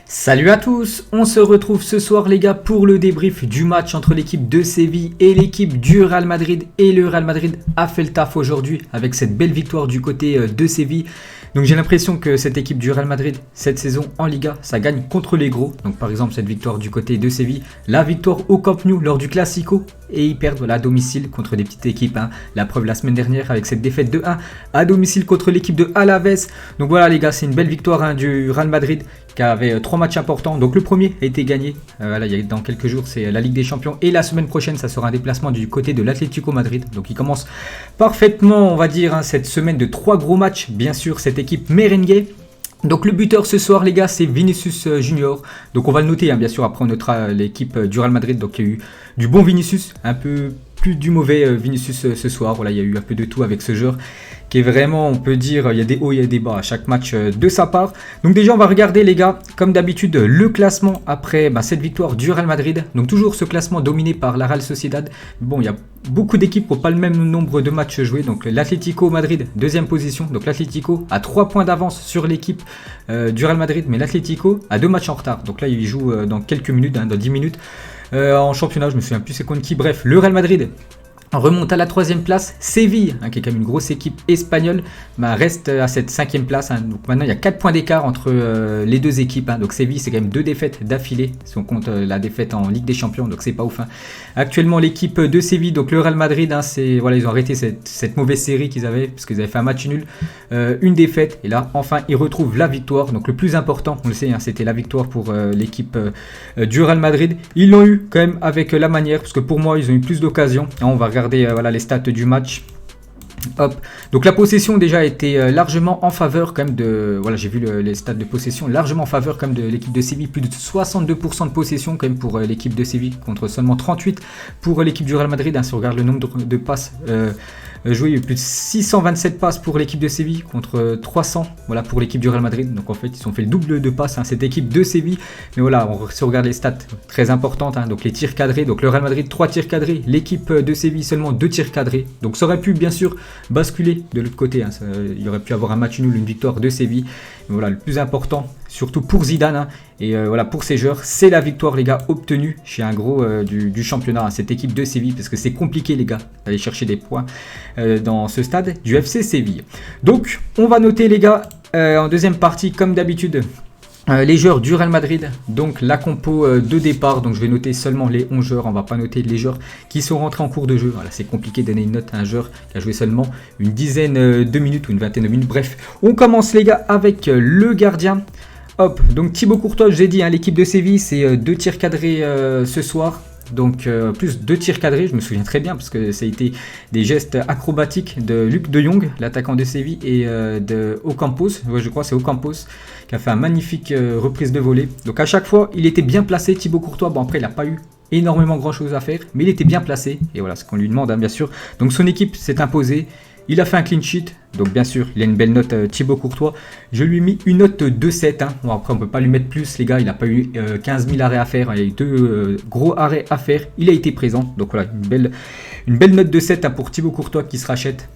Salut à tous, on se retrouve ce soir les gars pour le débrief du match entre l'équipe de Séville et l'équipe du Real Madrid. Et le Real Madrid a fait le taf aujourd'hui avec cette belle victoire du côté de Séville. Donc j'ai l'impression que cette équipe du Real Madrid, cette saison en Liga, ça gagne contre les gros. Donc par exemple cette victoire du côté de Séville, la victoire au Camp Nou lors du Classico. Et ils perdent à domicile contre des petites équipes. La preuve la semaine dernière avec cette défaite de 1 à domicile contre l'équipe de Alaves. Donc voilà les gars, c'est une belle victoire du Real Madrid qui avait 3 matchs importants. Donc le premier a été gagné. Dans quelques jours, c'est la Ligue des Champions. Et la semaine prochaine, ça sera un déplacement du côté de l'Atlético Madrid. Donc il commence parfaitement, on va dire, cette semaine de 3 gros matchs. Bien sûr, cette équipe merengue. Donc le buteur ce soir les gars c'est Vinicius Junior. Donc on va le noter bien sûr, après on notera l'équipe du Real Madrid. Donc il y a eu du bon Vinicius, un peu plus du mauvais Vinicius ce soir. Voilà, il y a eu un peu de tout avec ce joueur qui est vraiment, on peut dire, il y a des hauts, il y a des bas à chaque match de sa part. Donc déjà on va regarder les gars, comme d'habitude, le classement après cette victoire du Real Madrid. Donc toujours ce classement dominé par la Real Sociedad. Bon, il y a beaucoup d'équipes qui n'ont pas le même nombre de matchs joués. Donc l'Atlético Madrid, deuxième position. Donc l'Atlético a 3 points d'avance sur l'équipe du Real Madrid. Mais l'Atlético a 2 matchs en retard. Donc là il joue dans quelques minutes, dans 10 minutes. En championnat, je me souviens plus c'est contre qui. Bref, le Real Madrid remonte à la 3e place. Séville, qui est quand même une grosse équipe espagnole, reste à cette 5e place. Donc maintenant, il y a 4 points d'écart entre les deux équipes. Donc Séville, c'est quand même 2 défaites d'affilée, si on compte la défaite en Ligue des Champions. Donc c'est pas ouf. Actuellement, l'équipe de Séville, donc le Real Madrid, ils ont arrêté cette mauvaise série qu'ils avaient, parce qu'ils avaient fait un match nul, une défaite. Et là, enfin, ils retrouvent la victoire. Donc le plus important, on le sait, c'était la victoire pour l'équipe du Real Madrid. Ils l'ont eu quand même avec la manière, parce que pour moi, ils ont eu plus d'occasions. On va regarder les stats du match. Hop. Donc la possession déjà était largement en faveur quand même de... Voilà, j'ai vu les stats de possession, largement en faveur quand même de l'équipe de Séville. Plus de 62% de possession quand même pour l'équipe de Séville, contre seulement 38% pour l'équipe du Real Madrid. Si on regarde le nombre de passes jouées, il y a eu plus de 627 passes pour l'équipe de Séville contre 300 pour l'équipe du Real Madrid. Donc en fait ils ont fait le double de passes, cette équipe de Séville. Mais voilà, si on regarde les stats très importantes, donc les tirs cadrés, donc le Real Madrid 3 tirs cadrés, l'équipe de Séville seulement 2 tirs cadrés. Donc ça aurait pu bien sûr basculer de l'autre côté, il y aurait pu avoir un match nul, une victoire de Séville. Mais voilà, le plus important, surtout pour Zidane, et pour ces joueurs, c'est la victoire les gars obtenue chez un gros du championnat, cette équipe de Séville, parce que c'est compliqué les gars d'aller chercher des points dans ce stade du FC Séville. Donc on va noter les gars en deuxième partie comme d'habitude les joueurs du Real Madrid, donc la compo de départ. Donc je vais noter seulement les 11 joueurs, on va pas noter les joueurs qui sont rentrés en cours de jeu. Voilà, c'est compliqué de donner une note à un joueur qui a joué seulement une dizaine de minutes ou une vingtaine de minutes. Bref, on commence les gars avec le gardien. Hop, donc Thibaut Courtois, je vous ai dit, l'équipe de Séville, c'est 2 tirs cadrés ce soir. Donc plus 2 tirs cadrés, je me souviens très bien parce que ça a été des gestes acrobatiques de Luc de Jong, l'attaquant de Séville, et de Ocampos, je crois c'est Ocampos qui a fait un magnifique reprise de volée. Donc à chaque fois il était bien placé Thibaut Courtois. Bon après il n'a pas eu énormément grand chose à faire, mais il était bien placé et voilà ce qu'on lui demande bien sûr. Donc son équipe s'est imposée. Il a fait un clean sheet, donc bien sûr, il a une belle note Thibaut Courtois. Je lui ai mis une note 2,7. Bon, après, on ne peut pas lui mettre plus, les gars. Il n'a pas eu 15 000 arrêts à faire. Il y a eu 2 gros arrêts à faire. Il a été présent. Donc voilà, une belle note de 7 pour Thibaut Courtois qui se rachète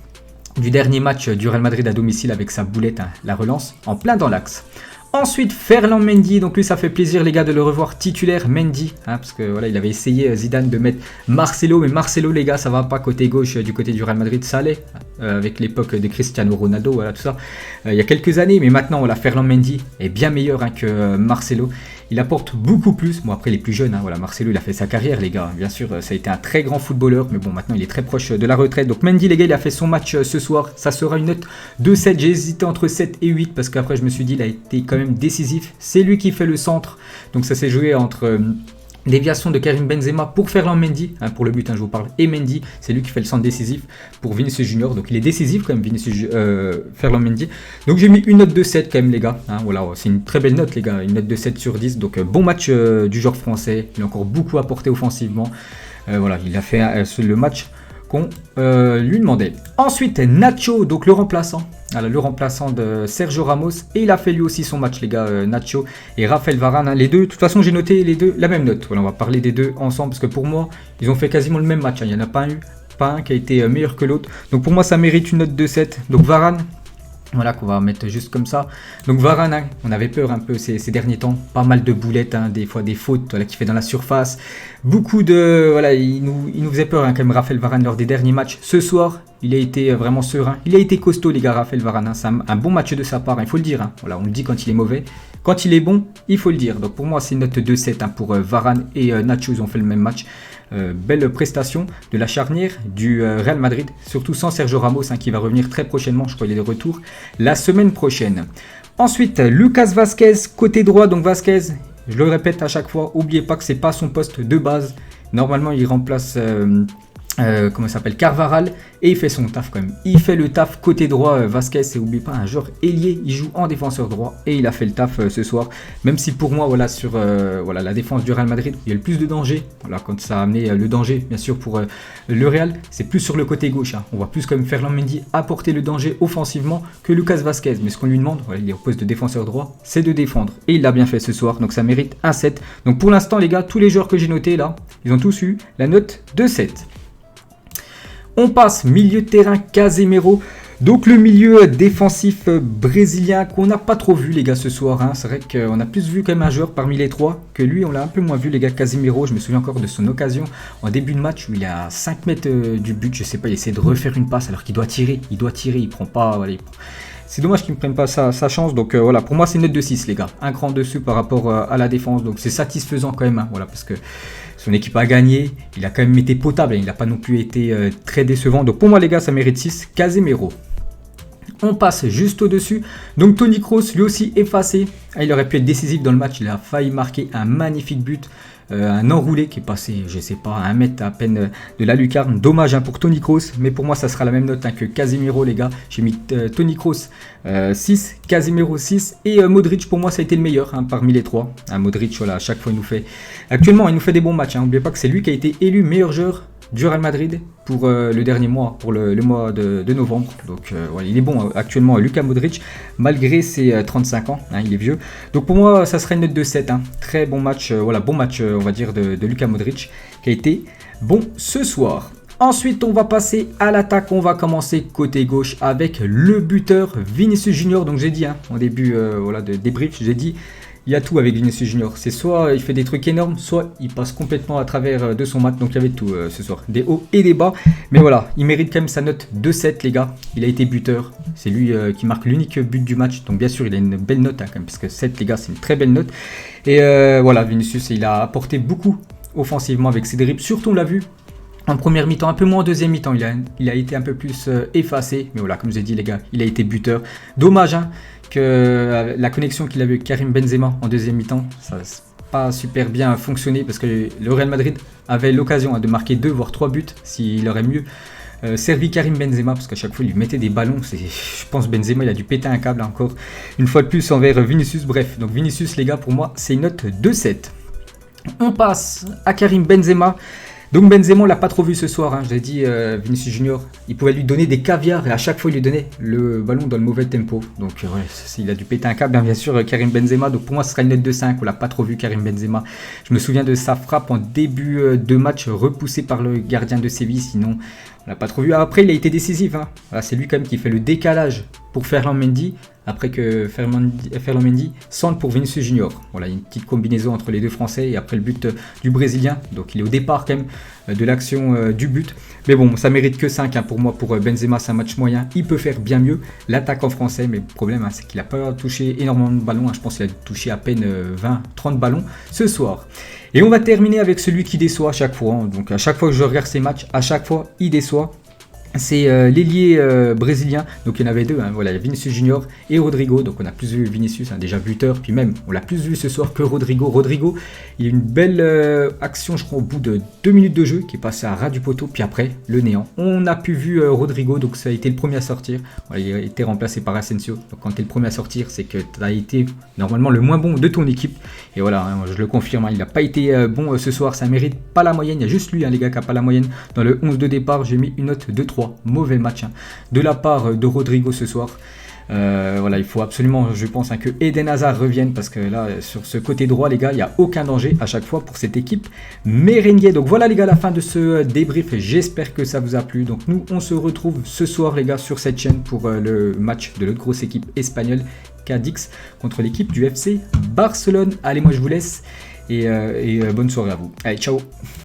du dernier match du Real Madrid à domicile avec sa boulette, la relance, en plein dans l'axe. Ensuite, Ferland Mendy, donc lui ça fait plaisir les gars de le revoir titulaire, Mendy, parce que voilà il avait essayé Zidane de mettre Marcelo, mais Marcelo les gars ça va pas côté gauche du côté du Real Madrid, ça allait avec l'époque de Cristiano Ronaldo, voilà tout ça, il y a quelques années, mais maintenant voilà Ferland Mendy est bien meilleur que Marcelo. Il apporte beaucoup plus. Bon, après, il est plus jeune. Voilà, Marcelo, il a fait sa carrière, les gars. Bien sûr, ça a été un très grand footballeur. Mais bon, maintenant, il est très proche de la retraite. Donc, Mendy, les gars, il a fait son match ce soir. Ça sera une note de 7. J'ai hésité entre 7 et 8 parce qu'après, je me suis dit, il a été quand même décisif. C'est lui qui fait le centre. Donc, ça s'est joué entre déviation de Karim Benzema pour Ferland Mendy, pour le but, je vous parle, et Mendy, c'est lui qui fait le centre décisif pour Vinicius Junior, donc il est décisif quand même, Ferland Mendy. Donc j'ai mis une note de 7 quand même les gars, voilà, c'est une très belle note les gars, une note de 7 sur 10, donc bon match du joueur français, il a encore beaucoup apporté offensivement, voilà, il a fait le match qu'on lui demandait. Ensuite, Nacho, donc le remplaçant de Sergio Ramos, et il a fait lui aussi son match les gars, Nacho et Raphaël Varane, les deux, de toute façon j'ai noté les deux la même note, voilà, on va parler des deux ensemble parce que pour moi ils ont fait quasiment le même match, il n'y en a pas un qui a été meilleur que l'autre, donc pour moi ça mérite une note de 7, donc Varane Voilà, qu'on va mettre juste comme ça. Donc Varane, hein, on avait peur un peu ces derniers temps. Pas mal de boulettes, hein, des fois des fautes voilà, qu'il fait dans la surface. Beaucoup de... Voilà, il nous faisait peur hein, quand même Raphaël Varane lors des derniers matchs. Ce soir, il a été vraiment serein. Il a été costaud les gars, Raphaël Varane. Hein. C'est un bon match de sa part, hein, il faut le dire. Hein. Voilà, on le dit quand il est mauvais. Quand il est bon, il faut le dire. Donc pour moi, c'est une note 2-7 hein, pour Varane et Nacho. Ils ont fait le même match. Belle prestation de la charnière du Real Madrid, surtout sans Sergio Ramos hein, qui va revenir très prochainement, je crois qu'il est de retour la semaine prochaine. Ensuite, Lucas Vazquez, côté droit, donc Vazquez, je le répète à chaque fois, n'oubliez pas que c'est pas son poste de base. Normalement, il remplace comment ça s'appelle, Carvajal, et il fait son taf quand même. Il fait le taf côté droit, Vazquez, et n'oubliez pas un joueur ailier, il joue en défenseur droit et il a fait le taf ce soir. Même si pour moi, voilà, sur voilà, la défense du Real Madrid, il y a le plus de danger. Voilà, quand ça a amené le danger, bien sûr, pour le Real, c'est plus sur le côté gauche. Hein. On voit plus comme Ferland Mendy apporter le danger offensivement que Lucas Vazquez. Mais ce qu'on lui demande, voilà, il est au poste de défenseur droit, c'est de défendre. Et il l'a bien fait ce soir, donc ça mérite un 7. Donc pour l'instant, les gars, tous les joueurs que j'ai notés là, ils ont tous eu la note de 7. On passe milieu de terrain Casemiro. Donc le milieu défensif brésilien qu'on n'a pas trop vu les gars ce soir. Hein. C'est vrai qu'on a plus vu quand même un joueur parmi les trois que lui. On l'a un peu moins vu les gars. Casemiro, je me souviens encore de son occasion en début de match où il est à 5 mètres du but. Je sais pas, il essaie de refaire une passe alors qu'il doit tirer. Il prend pas... Voilà, c'est dommage qu'il ne prenne pas sa chance. Donc voilà, pour moi c'est une note de 6 les gars. Un cran dessus par rapport à la défense. Donc c'est satisfaisant quand même. Hein. Voilà, parce que son équipe a gagné. Il a quand même été potable. Hein. Il n'a pas non plus été très décevant. Donc pour moi les gars, ça mérite 6. Casemiro. On passe juste au-dessus. Donc Toni Kroos, lui aussi effacé. Ah, il aurait pu être décisif dans le match. Il a failli marquer un magnifique but. Un enroulé qui est passé, je sais pas, à 1 mètre à peine de la lucarne. Dommage hein, pour Toni Kroos. Mais pour moi, ça sera la même note hein, que Casemiro, les gars. J'ai mis Toni Kroos 6, Casemiro 6. Et Modric, pour moi, ça a été le meilleur hein, parmi les trois. Modric, voilà, à chaque fois, il nous fait... Actuellement, il nous fait des bons matchs. N'oubliez pas que c'est lui qui a été élu meilleur joueur du Real Madrid pour le dernier mois, pour le mois de novembre. Donc voilà, il est bon actuellement Luka Modric, malgré ses 35 ans, hein, il est vieux. Donc pour moi, ça serait une note de 7. Hein. Très bon match, voilà, bon match, on va dire, de Luka Modric, qui a été bon ce soir. Ensuite, on va passer à l'attaque. On va commencer côté gauche avec le buteur Vinicius Junior. Donc j'ai dit, hein, en début voilà, de débrief, j'ai dit... Il y a tout avec Vinicius Junior. C'est soit il fait des trucs énormes, soit il passe complètement à travers de son match. Donc il y avait tout ce soir. Des hauts et des bas. Mais voilà, il mérite quand même sa note de 7 les gars. Il a été buteur. C'est lui qui marque l'unique but du match. Donc bien sûr, il a une belle note hein, quand même. Parce que 7 les gars, c'est une très belle note. Et voilà, Vinicius, il a apporté beaucoup offensivement avec ses dribbles. Surtout on l'a vu en première mi-temps, un peu moins en deuxième mi-temps. Il a été un peu plus effacé. Mais voilà, comme je vous ai dit les gars, il a été buteur. Dommage hein, que la connexion qu'il avait avec Karim Benzema en deuxième mi-temps, ça n'a pas super bien fonctionné parce que le Real Madrid avait l'occasion hein, de marquer 2 voire 3 buts s'il aurait mieux servi Karim Benzema, parce qu'à chaque fois il lui mettait des ballons. Je pense Benzema il a dû péter un câble encore une fois de plus envers Vinicius. Bref, donc Vinicius les gars, pour moi c'est une note de 7. On passe à Karim Benzema. Donc Benzema, on l'a pas trop vu ce soir, hein. Je l'ai dit, Vinicius Junior, il pouvait lui donner des caviars et à chaque fois il lui donnait le ballon dans le mauvais tempo. Donc ouais, il a dû péter un câble, hein, bien sûr, Karim Benzema. Donc pour moi, ce sera une note de 5, on l'a pas trop vu Karim Benzema. Je me souviens de sa frappe en début de match repoussée par le gardien de Séville, sinon on l'a pas trop vu. Après, il a été décisif, hein. Voilà, c'est lui quand même qui fait le décalage pour Ferland Mendy. Après que Ferland Mendy centre pour Vinicius Junior. Voilà, une petite combinaison entre les deux Français et après le but du Brésilien. Donc il est au départ quand même de l'action du but. Mais bon, ça mérite que 5 hein, pour moi. Pour Benzema, c'est un match moyen. Il peut faire bien mieux. L'attaque en français, mais le problème, hein, c'est qu'il n'a pas touché énormément de ballons. Hein. Je pense qu'il a touché à peine 20-30 ballons ce soir. Et on va terminer avec celui qui déçoit à chaque fois. Hein. Donc à chaque fois que je regarde ces matchs, à chaque fois, il déçoit. C'est l'ailier brésilien, donc il y en avait deux, hein, voilà, Vinicius Junior et Rodrigo. Donc on a plus vu Vinicius, hein, déjà buteur, puis même on l'a plus vu ce soir que Rodrigo. Rodrigo, il y a une belle action, je crois, au bout de 2 minutes de jeu qui est passé à ras du poteau, puis après le néant. On a pu vu Rodrigo, donc ça a été le premier à sortir. Voilà, il a été remplacé par Asensio. Donc quand tu es le premier à sortir, c'est que tu as été normalement le moins bon de ton équipe. Et voilà, hein, je le confirme, hein, il n'a pas été bon ce soir, ça mérite pas la moyenne. Il y a juste lui, hein, les gars, qui n'a pas la moyenne. Dans le 11 de départ, j'ai mis une note de 3. Mauvais match hein, de la part de Rodrigo ce soir. Voilà, il faut absolument, je pense, que Eden Hazard revienne parce que là, sur ce côté droit, les gars, il n'y a aucun danger à chaque fois pour cette équipe merengue. Donc voilà, les gars, la fin de ce débrief. J'espère que ça vous a plu. Donc nous, on se retrouve ce soir, les gars, sur cette chaîne pour le match de l'autre grosse équipe espagnole, Cadix, contre l'équipe du FC Barcelone. Allez, moi, je vous laisse et bonne soirée à vous. Allez, ciao!